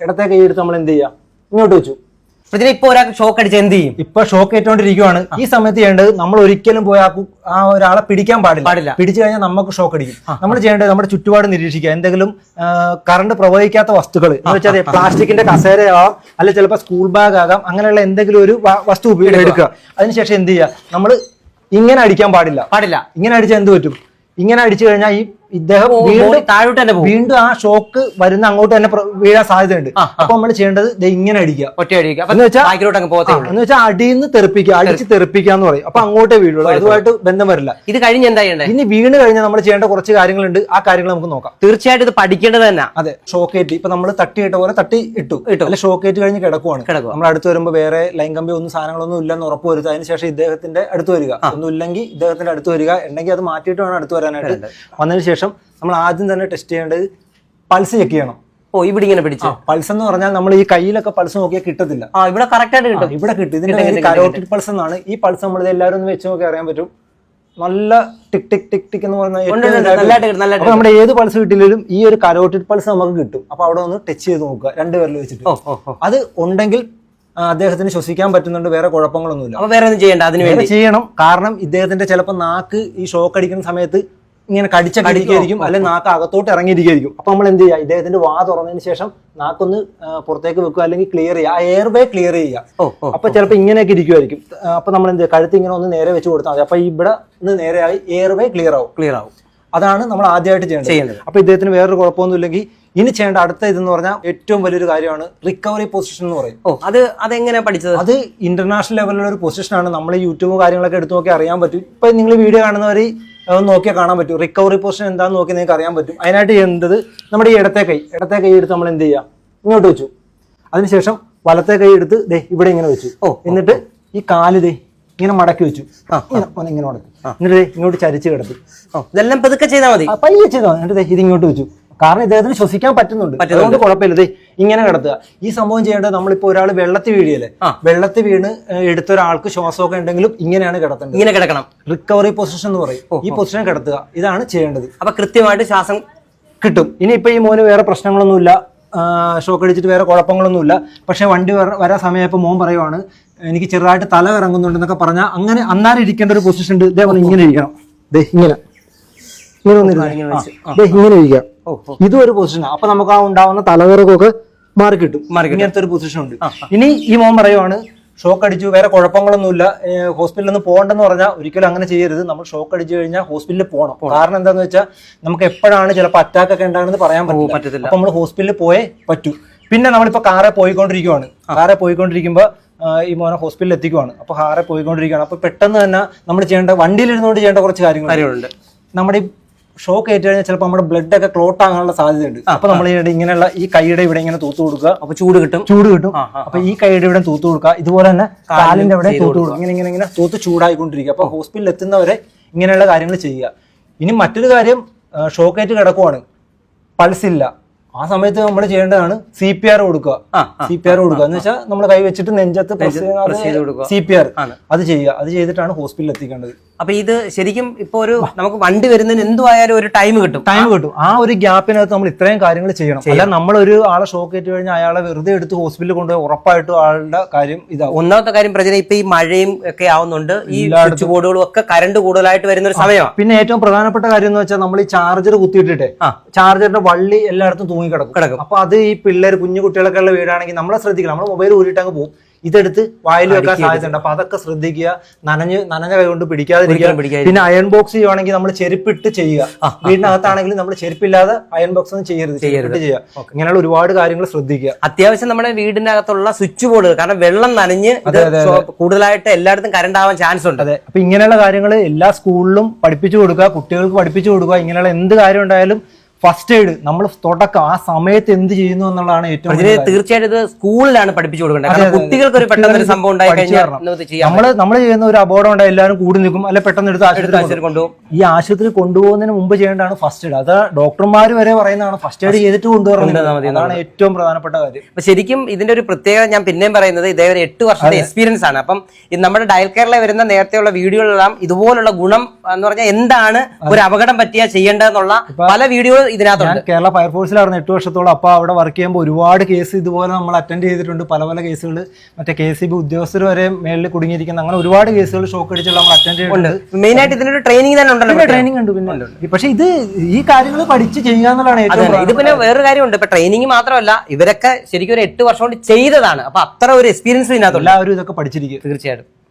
ഇടത്തെ കൈ എടുത്ത് നമ്മൾ എന്ത് ചെയ്യുക, ഇങ്ങോട്ട് വെച്ചു. ഇപ്പൊ ഒരാൾക്ക് ഷോക്ക് അടിച്ച് എന്ത് ചെയ്യും? ഇപ്പൊ ഷോക്ക് ഏറ്റുകൊണ്ടിരിക്കുവാണ്. ഈ സമയത്ത് ചെയ്യേണ്ടത്, നമ്മൾ ഒരിക്കലും പോയി ആ ഒരാളെ പിടിക്കാൻ പാടില്ല. പിടിച്ചു കഴിഞ്ഞാൽ നമുക്ക് ഷോക്ക് അടിക്കും. നമ്മൾ ചെയ്യേണ്ടത് നമ്മുടെ ചുറ്റുപാട് നിരീക്ഷിക്കുക. എന്തെങ്കിലും കറണ്ട് പ്രവഹിക്കാത്ത വസ്തുക്കൾ എന്ന് വെച്ചാൽ പ്ലാസ്റ്റിക്കിന്റെ കസേരയാവാം, അല്ലെങ്കിൽ ചിലപ്പോൾ സ്കൂൾ ബാഗ് ആകാം, അങ്ങനെയുള്ള എന്തെങ്കിലും ഒരു വസ്തു എടുക്കുക. അതിനുശേഷം എന്ത് ചെയ്യുക, നമ്മൾ ഇങ്ങനെ അടിക്കാൻ പാടില്ല. ഇങ്ങനെ അടിച്ചാൽ എന്ത് പറ്റും? ഇങ്ങനെ അടിച്ചു കഴിഞ്ഞാൽ ഇദ്ദേഹം വീണ്ടും ആ ഷോക്ക് വരുന്ന അങ്ങോട്ട് തന്നെ വീഴാൻ സാധ്യതയുണ്ട്. അപ്പൊ നമ്മൾ ചെയ്യേണ്ടത് ഇങ്ങനെ അടിക്കുക എന്ന് വെച്ചാൽ അടിയിൽ നിന്ന് തെറിപ്പിക്കുക, അടിച്ച് തെറിപ്പിക്കുക എന്ന് പറയും. അപ്പൊ അങ്ങോട്ടേ വീഴുള്ളൂ, അതുമായിട്ട് ബന്ധം വരില്ല. ഇത് കഴിഞ്ഞ് എന്താ ചെയ്യേണ്ടത്? ഇനി വീണ് കഴിഞ്ഞാൽ നമ്മൾ ചെയ്യേണ്ട കുറച്ച് കാര്യങ്ങളുണ്ട്. ആ കാര്യങ്ങൾ നമുക്ക് നോക്കാം. തീർച്ചയായിട്ടും ഇത് പഠിക്കേണ്ടത് തന്നെ. അതെ, ഷോക്കേറ്റ് ഇപ്പൊ നമ്മൾ തട്ടിയിട്ട പോലെ തട്ടി ഇട്ടു, അല്ലെ ഷോക്കേറ്റ് കഴിഞ്ഞ് കിടക്കുവാണ്. നമ്മൾ അടുത്ത് വരുമ്പോൾ വേറെ ലൈൻ കമ്പി ഒന്നും സാധനങ്ങളൊന്നും ഇല്ലെന്ന് ഉറപ്പ് വരുത്തുക. അതിനുശേഷം ഇദ്ദേഹത്തിന്റെ അടുത്ത് വരിക. ഒന്നും ഇല്ലെങ്കിൽ ഇദ്ദേഹത്തിന്റെ അടുത്ത് വരിക, ഉണ്ടെങ്കിൽ അത് മാറ്റിയിട്ട് വേണം അടുത്ത് വരാനായിട്ട്. വന്നതിന് ശേഷം നമ്മൾ ആദ്യം തന്നെ ടെസ്റ്റ് ചെയ്യേണ്ടത് പൾസ് ചെക്ക് ചെയ്യണം. ഇവിടെ ഇങ്ങനെ പിടിച്ചു. പൾസ് എന്ന് പറഞ്ഞാൽ നമ്മൾ ഈ കയ്യിലൊക്കെ പൾസ് നോക്കിയാൽ കിട്ടത്തില്ല. ഇവിടെ കറക്റ്റ് ആയിട്ട് കിട്ടും. ഇവിടെ കിട്ടും. ഇതിന്റെ കരോട്ടിഡ് പൾസ് എന്നാണ്. ഈ പൾസ് നമ്മൾ എല്ലാവരും ഒന്ന് വെച്ച് നോക്കി അറിയാൻ പറ്റും. നല്ല ടിക് ടിക് ടിക് ടിക് എന്ന് പറഞ്ഞാൽ അപ്പൊ നമ്മുടെ ഏത് പൾസ് കിട്ടിയാലും ഈ ഒരു കരോട്ടിഡ് പൾസ് നമുക്ക് കിട്ടും. അപ്പൊ അവിടെ ഒന്ന് ടച്ച് ചെയ്ത് നോക്കുക, 2 വിരൽ വെച്ചിട്ട്. അത് ഉണ്ടെങ്കിൽ അദ്ദേഹത്തിന് ശ്വസിക്കാൻ പറ്റുന്നുണ്ട്, വേറെ കുഴപ്പങ്ങളൊന്നുമില്ല. അപ്പൊ വേറെ ഒന്നും ചെയ്യണ്ട, അതിന് വേണ്ടി ചെയ്യണം. കാരണം ഇദ്ദേഹത്തിന്റെ ചിലപ്പോൾ നാക്ക് ഈ ഷോക്ക് അടിക്കുന്ന സമയത്ത് ഇങ്ങനെ കടിച്ചിരിക്കും, അല്ലെങ്കിൽ നാക്ക് അകത്തോട്ട് ഇറങ്ങിയിരിക്കും. അപ്പൊ നമ്മൾ എന്ത് ചെയ്യുക, ഇദ്ദേഹത്തിന്റെ വാ തുറന്നതിന് ശേഷം നാക്കൊന്ന് പുറത്തേക്ക് വെക്കുക, അല്ലെങ്കിൽ ക്ലിയർ ചെയ്യുക, ആ എയർവേ ക്ലിയർ ചെയ്യുക. അപ്പൊ ചിലപ്പോൾ ഇങ്ങനെയൊക്കെ ഇരിക്കുമായിരിക്കും. അപ്പൊ നമ്മൾ എന്ത് ചെയ്യുക, കഴുത്ത് ഇങ്ങനെ ഒന്ന് നേരെ വെച്ച് കൊടുത്താൽ മതി. അപ്പൊ ഇവിടെ ഒന്ന് നേരെയായി എയർവേ ക്ലിയർ ആവും. അതാണ് നമ്മൾ ആദ്യമായിട്ട് ചെയ്യേണ്ടത്. അപ്പൊ ഇദ്ദേഹത്തിന് വേറൊരു കുഴപ്പമൊന്നും ഇല്ലെങ്കിൽ ഇനി ചെയ്യേണ്ട അടുത്ത ഇതെന്ന് പറഞ്ഞാൽ ഏറ്റവും വലിയൊരു കാര്യമാണ് റിക്കവറി പൊസിഷൻ എന്ന് പറയും. അതെങ്ങനെ പഠിച്ചത്? അത് ഇന്റർനാഷണൽ ലെവലിലുള്ള ഒരു പൊസിഷനാണ്. നമ്മൾ യൂട്യൂബ് കാര്യങ്ങളൊക്കെ എടുത്ത് നോക്കി അറിയാൻ പറ്റും. ഇപ്പൊ നിങ്ങൾ വീഡിയോ കാണുന്നവർ നോക്കിയാൽ കാണാൻ പറ്റും. റിക്കവറി പൊസിഷൻ എന്താണെന്ന് നോക്കി നിങ്ങൾക്ക് അറിയാൻ പറ്റും. അതിനായിട്ട് ചെയ്യേണ്ടത് നമ്മുടെ ഈ ഇടത്തെ കൈ എടുത്ത് നമ്മൾ എന്ത് ചെയ്യുക, ഇങ്ങോട്ട് വെച്ചു. അതിനുശേഷം വലത്തെ കൈ എടുത്ത് ഇവിടെ ഇങ്ങനെ വെച്ചു. എന്നിട്ട് ഈ കാല് ഇങ്ങനെ മടക്കി വെച്ചു. ഇങ്ങനെ മടക്കി എന്നിട്ട് ഇങ്ങോട്ട് ചരിച്ച് കിടത്തി. ഇതെല്ലാം പതുക്കെ ചെയ്താൽ മതി, പയ്യെ ചെയ്താൽ മതി. എന്നിട്ട് ഇത് ഇങ്ങോട്ട് വെച്ചു. കാരണം ഇദ്ദേഹത്തിന് ശ്വസിക്കാൻ പറ്റുന്നുണ്ട്, അതുകൊണ്ട് കുഴപ്പമില്ല. ഇങ്ങനെ കിടത്തുക. ഈ സംഭവം ചെയ്യേണ്ടത്, നമ്മളിപ്പോ ഒരാൾ വെള്ളത്തിൽ വീഴിയല്ലേ, വെള്ളത്തിൽ വീണ് എടുത്ത ഒരാൾക്ക് ശ്വാസമൊക്കെ ഉണ്ടെങ്കിലും ഇങ്ങനെയാണ് കിടത്തേണ്ടത്. ഇങ്ങനെ കിടക്കണം. റിക്കവറി പൊസിഷൻ എന്ന് പറയും. ഈ പൊസിഷൻ കിടത്തുക. ഇതാണ് ചെയ്യേണ്ടത്. അപ്പൊ കൃത്യമായിട്ട് ശ്വാസം കിട്ടും. ഇനിയിപ്പോ ഈ മോന് വേറെ പ്രശ്നങ്ങളൊന്നുമില്ല, ഷോക്ക് അടിച്ചിട്ട് വേറെ കുഴപ്പങ്ങളൊന്നുമില്ല. പക്ഷെ വണ്ടി വരാൻ സമയപ്പോൾ മോൻ പറയുവാണ് എനിക്ക് ചെറുതായിട്ട് തല ഇറങ്ങുന്നുണ്ടെന്നൊക്കെ പറഞ്ഞാൽ അങ്ങനെ അന്നേരം ഇരിക്കേണ്ട ഒരു പൊസിഷൻ ഉണ്ട്. ഇതേപോലെ ഇങ്ങനെ ഇരിക്കണം. ഇങ്ങനെ ഇരിക്കാം. ഇതും ഒരു പൊസിഷനാണ്. അപ്പൊ നമുക്ക് ആ ഉണ്ടാവുന്ന തലകറക്കൊക്കെ മാറി കിട്ടും. ഇങ്ങനത്തെ ഒരു പൊസിഷൻ ഉണ്ട്. ഇനി ഈ മോൻ പറയുവാണ് ഷോക്ക് അടിച്ചു, വേറെ കുഴപ്പങ്ങളൊന്നുമില്ല, ഹോസ്പിറ്റലിൽ നിന്ന് പോകണ്ടെന്ന് പറഞ്ഞാൽ ഒരിക്കലും അങ്ങനെ ചെയ്യരുത്. നമ്മൾ ഷോക്ക് അടിച്ചു കഴിഞ്ഞാൽ ഹോസ്പിറ്റലിൽ പോകണം. കാരണം എന്താണെന്ന് വെച്ചാൽ നമുക്ക് എപ്പോഴാണ് ചിലപ്പോൾ അറ്റാക്ക് ഒക്കെ ഉണ്ടാകുന്നത് പറയാൻ പറ്റില്ല. അപ്പൊ നമ്മൾ ഹോസ്പിറ്റലിൽ പോയേ പറ്റൂ. പിന്നെ നമ്മളിപ്പോ കാറെ പോയിക്കൊണ്ടിരിക്കുവാണ്. ഈ മോനെ ഹോസ്പിറ്റലിൽ എത്തിക്കുവാണ്. അപ്പൊ കാറെ പോയിക്കൊണ്ടിരിക്കുകയാണ്. അപ്പൊ പെട്ടെന്ന് തന്നെ നമ്മൾ ചെയ്യേണ്ട, വണ്ടിയിൽ ഇരുന്നുകൊണ്ട് ചെയ്യേണ്ട കുറച്ച് കാര്യങ്ങളുണ്ട്. നമ്മുടെ ഈ ഷോക്ക് ഏറ്റു കഴിഞ്ഞാൽ ചിലപ്പോൾ നമ്മുടെ ബ്ലഡ് ഒക്കെ ക്ലോട്ട് ആകാനുള്ള സാധ്യതയുണ്ട്. അപ്പൊ നമ്മൾ ഇങ്ങനെയുള്ള ഈ കൈയുടെ ഇവിടെ ഇങ്ങനെ തൂത്ത് കൊടുക്കുക. അപ്പൊ ചൂട് കിട്ടും. അപ്പൊ ഈ കൈയുടെ ഇവിടെ തൂത്ത് കൊടുക്കുക. ഇതുപോലെ തന്നെ കാലിന്റെ അവിടെ തൂത്ത് കൊടുക്കുക. ഇങ്ങനെ തൂത്ത് ചൂടായിക്കൊണ്ടിരിക്കുക. അപ്പൊ ഹോസ്പിറ്റലിൽ എത്തുന്നവരെ ഇങ്ങനെയുള്ള കാര്യങ്ങൾ ചെയ്യുക. ഇനി മറ്റൊരു കാര്യം, ഷോക്ക് ഏറ്റ് കിടക്കുവാണ്, പൾസ് ഇല്ല. ആ സമയത്ത് നമ്മൾ ചെയ്യേണ്ടതാണ് CPR കൊടുക്കുക. എന്ന് വെച്ചാൽ നമ്മൾ കൈ വെച്ചിട്ട് നെഞ്ചത്ത് CPR അത് ചെയ്യുക. അത് ചെയ്തിട്ടാണ് ഹോസ്പിറ്റലിൽ എത്തിക്കേണ്ടത്. അപ്പൊ ഇത് ശരിക്കും ഇപ്പൊ നമുക്ക് വണ്ടി വരുന്നതിന് എന്തുവായാലും ഒരു ടൈം കിട്ടും. ആ ഒരു ഗ്യാപ്പിനകത്ത് നമ്മൾ ഇത്രയും കാര്യങ്ങൾ ചെയ്യണം. അല്ല നമ്മളൊരു ആളെ ഷോക്ക് ഏറ്റ് കഴിഞ്ഞാൽ അയാളെ വെറുതെ എടുത്ത് ഹോസ്പിറ്റലിൽ കൊണ്ടുപോയി ഉറപ്പായിട്ടും ആളുടെ കാര്യം ഇതാവും. ഒന്നാമത്തെ കാര്യം പ്രചന, ഇപ്പൊ ഈ മഴയും ഒക്കെ ആവുന്നുണ്ട്, ഈ സ്വിച്ച് ബോർഡുകളും ഒക്കെ കറണ്ട് കൂടുതലായിട്ട് വരുന്ന ഒരു സമയമാണ്. പിന്നെ ഏറ്റവും പ്രധാനപ്പെട്ട കാര്യം എന്ന് വെച്ചാൽ നമ്മൾ ഈ ചാർജർ കുത്തിയിട്ടിട്ട് ചാർജറിന്റെ വള്ളി എല്ലായിടത്തും തൂങ്ങിക്കിടക്കും. അപ്പൊ അത് ഈ പിള്ളേർ കുഞ്ഞു കുട്ടികളൊക്കെ ഉള്ള വീടാണെങ്കിൽ നമ്മളെ ശ്രദ്ധിക്കണം. നമ്മൾ മൊബൈൽ ഊരിട്ട് അങ്ങ് പോകും. ഇതെടുത്ത് വായിൽ വെക്കാൻ സാധ്യതയുണ്ട്. അപ്പൊ അതൊക്കെ ശ്രദ്ധിക്കുക. നനഞ്ഞ കൈ കൊണ്ട് പിടിക്കാതിരിക്കുക. പിന്നെ അയൺ ബോക്സ് ചെയ്യുവാണെങ്കിൽ നമ്മൾ ചെരുപ്പിട്ട് ചെയ്യുക. വീടിനകത്താണെങ്കിലും നമ്മൾ ചെരുപ്പില്ലാതെ അയൺ ബോക്സ് ഒന്നും ചെയ്യരുത്, ചെരുപ്പിട്ട് ചെയ്യുക. ഇങ്ങനെയുള്ള ഒരുപാട് കാര്യങ്ങൾ ശ്രദ്ധിക്കുക. അത്യാവശ്യം നമ്മുടെ വീടിന്റെ അകത്തുള്ള സ്വിച്ച് ബോർഡ്, കാരണം വെള്ളം നനഞ്ഞ് കൂടുതലായിട്ട് എല്ലായിടത്തും കറണ്ട് ആവാൻ ചാൻസ് ഉണ്ട്. അതെ. അപ്പൊ ഇങ്ങനെയുള്ള കാര്യങ്ങൾ എല്ലാ സ്കൂളിലും പഠിപ്പിച്ചു കൊടുക്കുക, കുട്ടികൾക്ക് പഠിപ്പിച്ചു കൊടുക്കുക. ഇങ്ങനെയുള്ള എന്ത് കാര്യം ഉണ്ടായാലും ഫസ്റ്റ് എയ്ഡ് നമ്മൾ തുടക്കം ആ സമയത്ത് എന്ത് ചെയ്യുന്നു എന്നുള്ളതാണ് ഏറ്റവും. തീർച്ചയായിട്ടും ഇത് സ്കൂളിലാണ് പഠിപ്പിച്ചു കൊടുക്കേണ്ടത്. കുട്ടികൾക്ക് ഒരു പെട്ടെന്ന് സംഭവം ഉണ്ടായി കഴിഞ്ഞാൽ നമ്മൾ ചെയ്യുന്ന ഒരു അപകടം ഉണ്ടായി എല്ലാവരും കൂടി നിൽക്കും, അല്ലെ പെട്ടെന്ന് എടുത്ത് ആശുപത്രി കൊണ്ടുപോകും. ഈ ആശുപത്രി കൊണ്ടുപോകുന്നതിന് മുമ്പ് ചെയ്യേണ്ടതാണ് ഫസ്റ്റ് എയ്ഡ്. അത് ഡോക്ടർമാർ വരെ പറയുന്നതാണ് ഫസ്റ്റ് എയ്ഡ് ചെയ്തിട്ട് കൊണ്ടുപോകുന്നത്. അതാണ് ഏറ്റവും പ്രധാനപ്പെട്ട കാര്യം. അപ്പൊ ശരിക്കും ഇതിന്റെ ഒരു പ്രത്യേകത ഞാൻ പിന്നെയും പറയുന്നത്, ഇതേവരെ 8 വർഷത്തെ എക്സ്പീരിയൻസ് ആണ്. അപ്പം നമ്മുടെ ഡയൽ കെയറിലെ വരുന്ന നേരത്തെയുള്ള വീഡിയോകളെല്ലാം ഇതുപോലുള്ള ഗുണം എന്ന് പറഞ്ഞാൽ എന്താണ് ഒരു അപകടം പറ്റിയാൽ ചെയ്യേണ്ടതെന്നുള്ള പല വീഡിയോ ഇതിനകത്തുണ്ട്. കേരള ഫയർഫോഴ്സിലായിരുന്നു 8 വർഷത്തോളം. അപ്പൊ അവിടെ വർക്ക് ചെയ്യുമ്പോൾ ഒരുപാട് കേസ് ഇതുപോലെ നമ്മൾ അറ്റൻഡ് ചെയ്തിട്ടുണ്ട്. പല പല കേസുകൾ മറ്റേ KCB ഉദ്യോഗസ്ഥർ വരെ മേളിൽ കുടുങ്ങിയിരിക്കുന്ന അങ്ങനെ ഒരുപാട് കേസുകൾ ഷോക്ക് അടിച്ചുള്ള നമ്മൾ അറ്റൻഡ് ചെയ്തിട്ടുണ്ട്. മെയിൻ ആയിട്ട് ഇതിനൊരു ട്രെയിനിങ് തന്നെ ഉണ്ടല്ലോ. ട്രെയിനിങ് ഉണ്ട് പിന്നെ. പക്ഷെ ഇത് ഈ കാര്യങ്ങൾ പഠിച്ച് ചെയ്യാന്നുള്ളതാണ് ഏറ്റവും. ഇത് പിന്നെ വേറൊരു കാര്യമുണ്ട്. ഇപ്പൊ ട്രെയിനിങ് മാത്രമല്ല, ഇവരൊക്കെ ശരിക്കും ഒരു 8 വർഷം കൊണ്ട് ചെയ്തതാണ്. അപ്പൊ അത്ര ഒരു എക്സ്പീരിയൻസ് ഇതിനകത്തുണ്ട്. എല്ലാവരും ഇതൊക്കെ പഠിച്ചിരിക്കും തീർച്ചയായിട്ടും.